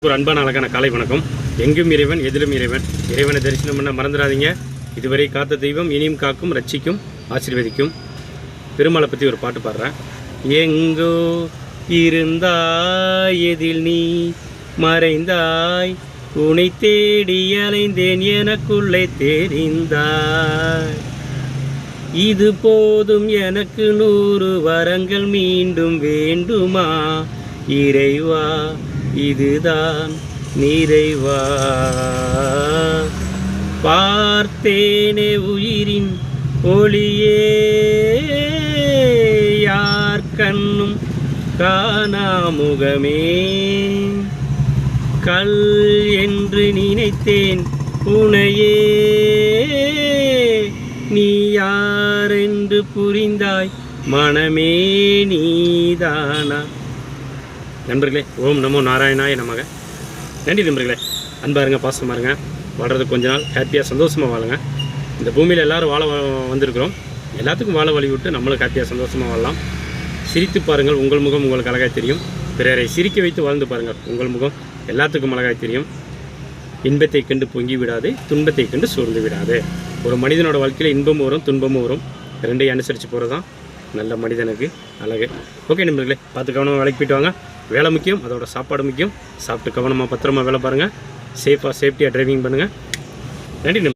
ஒரு அன்பான அழகான காலை வணக்கம். எங்கும் இறைவன் எதிலும் இறைவன். இறைவனை தரிசனம் பண்ண மறந்துடாதீங்க. இதுவரை காத்த தெய்வம் இனியும் காக்கும், ரட்சிக்கும், ஆசீர்வதிக்கும். பெருமாளை பற்றி ஒரு பாட்டு பாடுறேன். எங்கோ இருந்தாய், எதில் நீ மறைந்தாய், உனை தேடி அலைந்தேன், எனக்குள்ளே தெரிந்தாய். இது போதும் எனக்கு 100 வரங்கள் மீண்டும் வேண்டுமா இறைவா, இதுதான் நிறைவா. பார்த்தேனே உயிரின் ஒளியே, யார் கண்ணும் காணாமுகமே, கல் என்று நினைத்தேன் உனையே, நீ யாரென்று புரிந்தாய் மனமே, நீதானா. நண்பர்களே, ஓம் நமோ நாராயணாய நமக. நன்றி நண்பர்களே. அன்பாருங்க, பாசமாக இருங்க. வாழ்கிறதுக்கு கொஞ்ச நாள் ஹாப்பியாக சந்தோஷமாக வாழுங்க. இந்த பூமியில் எல்லோரும் வாழ வந்திருக்கிறோம். எல்லாத்துக்கும் வாழ வழி விட்டு நம்மளும் ஹாப்பியாக சந்தோஷமாக வாழலாம். சிரித்து பாருங்கள், உங்கள் முகம் உங்களுக்கு அழகாக தெரியும். பிறரை சிரிக்க வைத்து வாழ்ந்து பாருங்கள், உங்கள் முகம் எல்லாத்துக்கும் அழகாக தெரியும். இன்பத்தை கண்டு பொங்கி விடாது, துன்பத்தை கண்டு சோர்ந்து விடாது. ஒரு மனிதனோட வாழ்க்கையில் இன்பமும் வரும், துன்பமும் வரும். ரெண்டையும் அனுசரித்து போகிறது தான் நல்ல மனிதனுக்கு அழகு. ஓகே நண்பர்களே, பார்த்து கவனமாக வேலைக்கு போய்ட்டு வாங்க. வேலை முக்கியம், அதோட சாப்பாடு முக்கியம். சாப்பிட்டு கவனமாக பத்திரமா வேலை பாருங்கள். சேஃபாக சேஃப்டியாக டிரைவிங் பண்ணுங்கள். நன்றி.